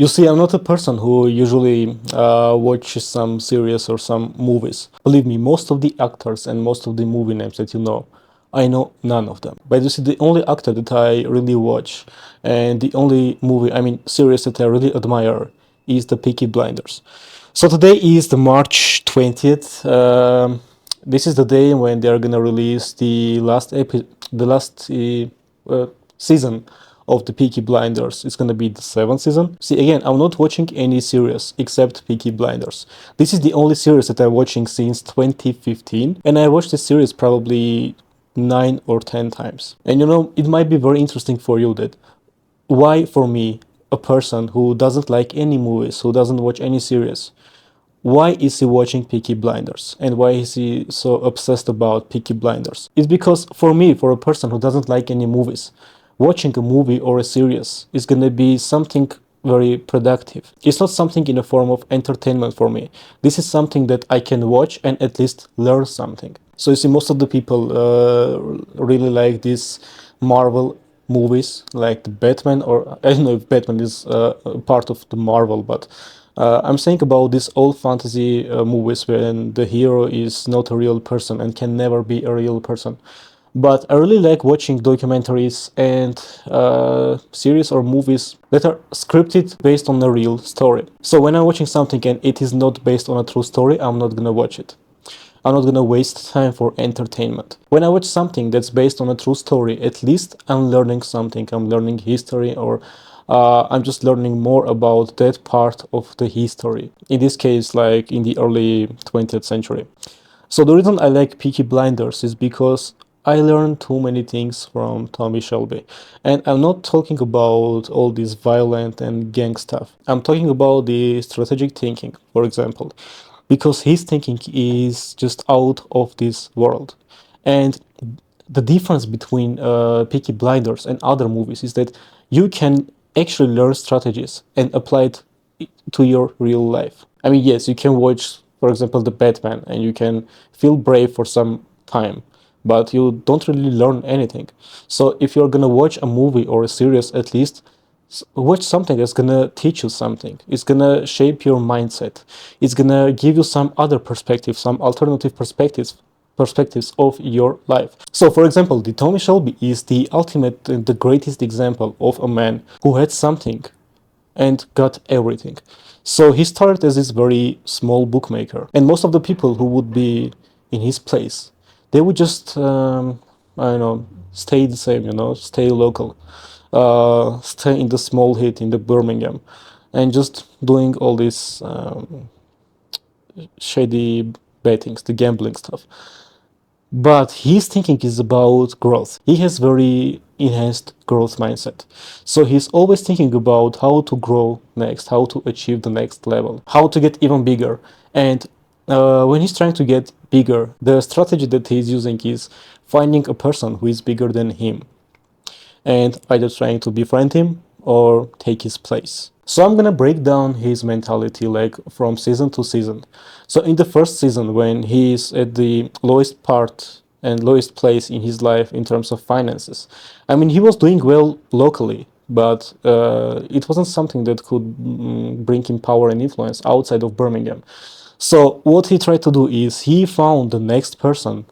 You see, I'm not a person who usually watches some series or some movies. Believe me, most of the actors and most of the movie names that you know, I know none of them. But you see, the only actor that I really watch and the only movie, I mean, series that I really admire is the Peaky Blinders. So today is the March 20th. This is the day when they are gonna release the last season of the Peaky Blinders. It's gonna be the seventh season. See, again, I'm not watching any series except Peaky Blinders. This is the only series that I'm watching since 2015, and I watched this series probably 9 or 10 times. And you know, it might be very interesting for you that why, for me, a person who doesn't like any movies, who doesn't watch any series, why is he watching Peaky Blinders? And why is he so obsessed about Peaky Blinders? It's because for me, for a person who doesn't like any movies, watching a movie or a series is gonna be something very productive. It's not something in a form of entertainment for me. This is something that I can watch and at least learn something. So you see, most of the people really like these Marvel movies, like the Batman, or I don't know if Batman is part of the Marvel, but I'm saying about these old fantasy movies when the hero is not a real person and can never be a real person. But I really like watching documentaries and series or movies that are scripted based on a real story. So when I'm watching something and it is not based on a true story, I'm not gonna watch it. I'm not gonna waste time for entertainment. When I watch something that's based on a true story, at least I'm learning something. I'm learning history, or I'm just learning more about that part of the history. In this case, like in the early 20th century. So the reason I like Peaky Blinders is because I learned too many things from Tommy Shelby. And I'm not talking about all this violent and gang stuff. I'm talking about the strategic thinking, for example, because his thinking is just out of this world. And the difference between Peaky Blinders and other movies is that you can actually learn strategies and apply it to your real life. I mean, yes, you can watch, for example, the Batman, and you can feel brave for some time, but you don't really learn anything. So if you're gonna watch a movie or a series, at least watch something that's gonna teach you something. It's gonna shape your mindset. It's gonna give you some other perspective, some alternative perspectives of your life. So for example, the Tommy Shelby is the ultimate and the greatest example of a man who had something and got everything. So he started as this very small bookmaker, and most of the people who would be in his place, they would just I don't know, stay the same, you know, stay local, stay in the small hit in the Birmingham, and just doing all this shady bettings, the gambling stuff. But his thinking is about growth. He has very enhanced growth mindset. So he's always thinking about how to grow next, how to achieve the next level, how to get even bigger. And when he's trying to get bigger, the strategy that he's using is finding a person who is bigger than him and either trying to befriend him or take his place. So I'm gonna break down his mentality like from season to season. So in the first season, when he's at the lowest part and lowest place in his life in terms of finances, I mean, he was doing well locally, but it wasn't something that could bring him power and influence outside of Birmingham. So what he tried to do is he found the next person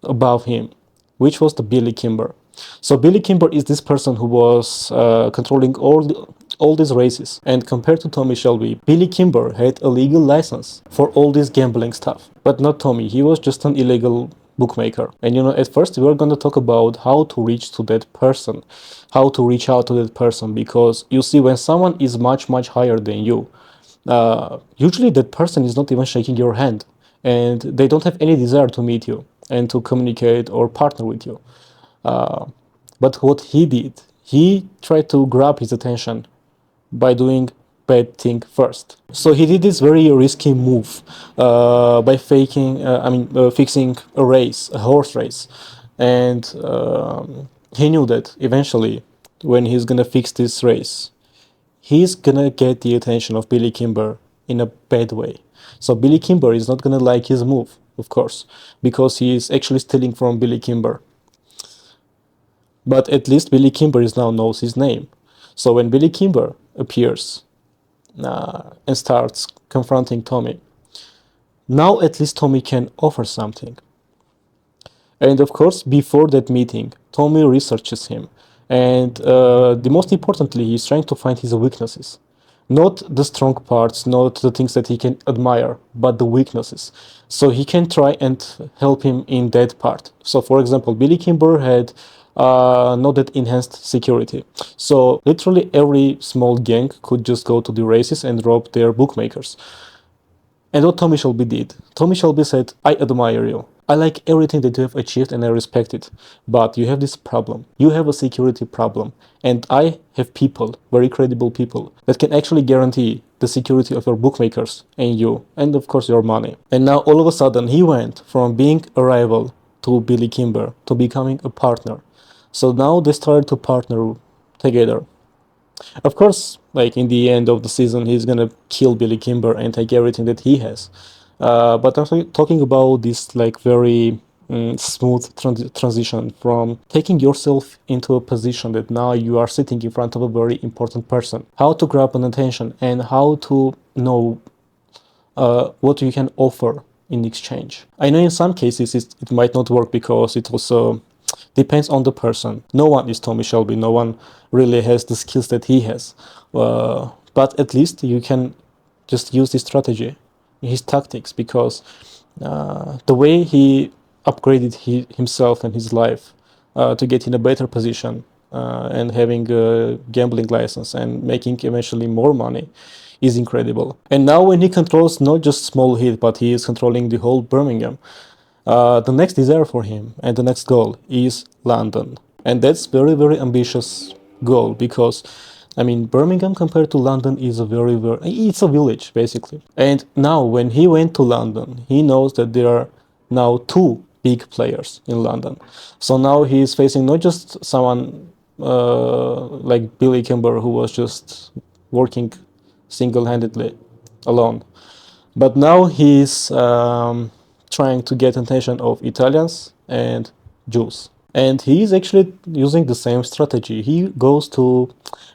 above him, which was the Billy Kimber. So Billy Kimber is this person who was controlling all these races. And compared to Tommy Shelby, Billy Kimber had a legal license for all this gambling stuff. But not Tommy, he was just an illegal bookmaker. And you know, at first we were going to talk about how to reach to that person, how to reach out to that person, because you see, when someone is much, much higher than you, usually that person is not even shaking your hand, and they don't have any desire to meet you and to communicate or partner with you. But what he did, he tried to grab his attention by doing bad thing first. So he did this very risky move by fixing a race, a horse race, and he knew that eventually, when he's gonna fix this race, he's gonna get the attention of Billy Kimber in a bad way. So Billy Kimber is not gonna like his move, of course, because he is actually stealing from Billy Kimber. But at least Billy Kimber is now knows his name. So when Billy Kimber appears, and starts confronting Tommy. Now at least Tommy can offer something. And of course, before that meeting, Tommy researches him. And the most importantly, he's trying to find his weaknesses. Not the strong parts, not the things that he can admire, but the weaknesses. So he can try and help him in that part. So, for example, Billy Kimber had not that enhanced security. So, literally every small gang could just go to the races and rob their bookmakers. And what Tommy Shelby did, Tommy Shelby said, I admire you. I like everything that you have achieved and I respect it. But you have this problem. You have a security problem. And I have people, very credible people, that can actually guarantee the security of your bookmakers and you, and of course your money. And now all of a sudden he went from being a rival to Billy Kimber to becoming a partner. So now they started to partner together. Of course, like in the end of the season, he's gonna kill Billy Kimber and take everything that he has. But I'm talking about this like very smooth transition from taking yourself into a position that now you are sitting in front of a very important person. How to grab an attention and how to know what you can offer in exchange. I know in some cases it might not work because it also depends on the person. No one is Tommy Shelby. No one really has the skills that he has. But at least you can just use this strategy, his tactics, because the way he upgraded himself and his life to get in a better position and having a gambling license and making eventually more money is incredible. And now when he controls not just small hit, but he is controlling the whole Birmingham, the next desire for him and the next goal is London. And that's very, very ambitious goal because, I mean, Birmingham compared to London is a very, very, it's a village basically. And now when he went to London, he knows that there are now two big players in London. So now he is facing not just someone like Billy Kimber who was just working single-handedly alone, but now he's trying to get attention of Italians and Jews. And he is actually using the same strategy. He goes to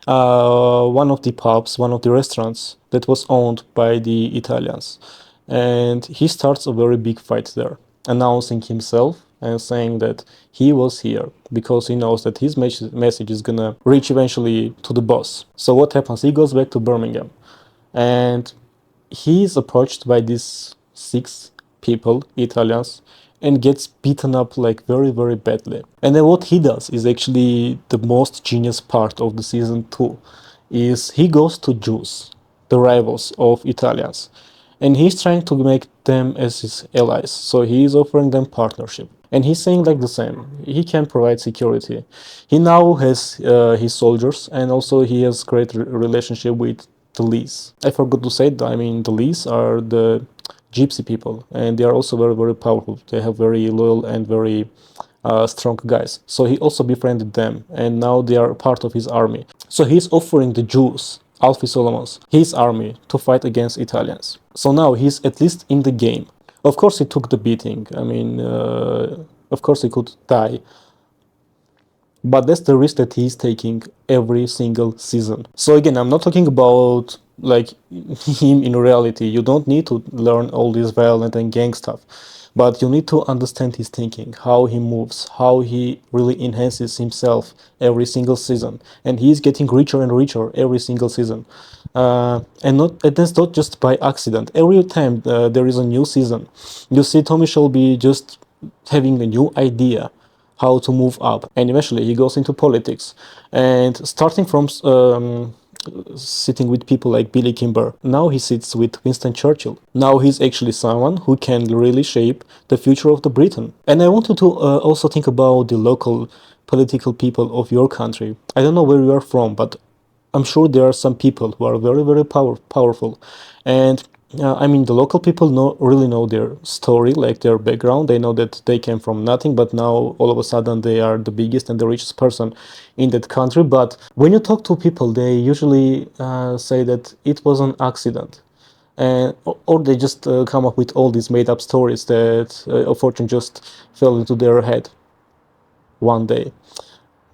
one of the pubs, one of the restaurants that was owned by the Italians. And he starts a very big fight there, announcing himself and saying that he was here because he knows that his message is gonna reach eventually to the boss. So what happens? He goes back to Birmingham and he is approached by these six people, Italians, and gets beaten up like very, very badly. And then what he does is actually the most genius part of the season 2, is he goes to Jews, the rivals of Italians, and he's trying to make them as his allies. So he is offering them partnership. And he's saying like the same. He can provide security. He now has his soldiers, and also he has great relationship with the Lees. I forgot to say that. I mean, the Lees are the gypsy people, and they are also very, very powerful. They have very loyal and very strong guys. So he also befriended them, and now they are part of his army. So he's offering the Jews, Alfie Solomons, his army to fight against Italians. So now he's at least in the game. Of course, he took the beating. I mean, of course, he could die. But that's the risk that he's taking every single season. So again, I'm not talking about like him in reality. You don't need to learn all this violent and gang stuff, but you need to understand his thinking, how he moves, how he really enhances himself every single season, and he's getting richer and richer every single season. And that's not just by accident. Every time there is a new season, you see Tommy Shelby just having a new idea how to move up, and eventually he goes into politics, and starting from sitting with people like Billy Kimber, now he sits with Winston Churchill. Now he's actually someone who can really shape the future of the Britain. And I wanted to also think about the local political people of your country. I don't know where you are from, but I'm sure there are some people who are very, very powerful. And I mean, the local people really know their story, like their background. They know that they came from nothing, but now all of a sudden they are the biggest and the richest person in that country. But when you talk to people, they usually say that it was an accident. And, or they just come up with all these made-up stories that a fortune just fell into their head one day.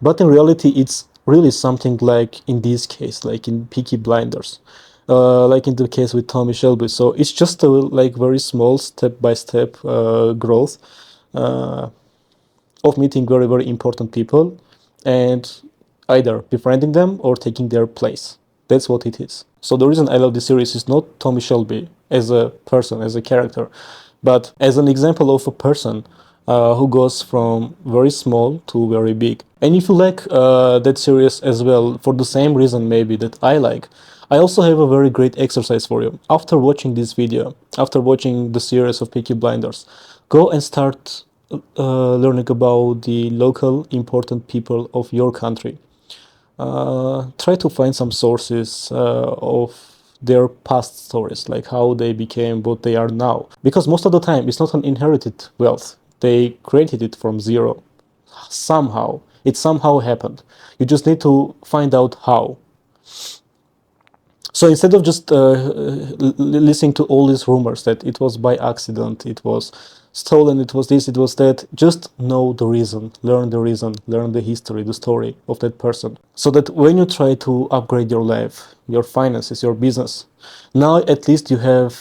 But in reality, it's really something like in this case, like in Peaky Blinders. like in the case with Tommy Shelby. So it's just a like very small step-by-step growth uh, of meeting very, very important people and either befriending them or taking their place. That's what it is. So the reason I love this series is not Tommy Shelby as a person, as a character, but as an example of a person who goes from very small to very big. And if you like that series as well, for the same reason maybe that I like, I also have a very great exercise for you. After watching this video, after watching the series of Peaky Blinders, go and start learning about the local important people of your country. Try to find some sources of their past stories, like how they became what they are now. Because most of the time, it's not an inherited wealth. They created it from zero. Somehow. It somehow happened. You just need to find out how. So instead of just listening to all these rumors that it was by accident, it was stolen, it was this, it was that, just know the reason, learn the history, the story of that person. So that when you try to upgrade your life, your finances, your business, now at least you have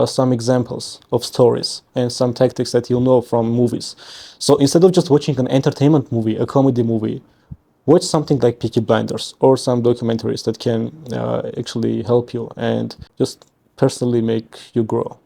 some examples of stories and some tactics that you know from movies. So instead of just watching an entertainment movie, a comedy movie, watch something like Peaky Blinders or some documentaries that can actually help you and just personally make you grow.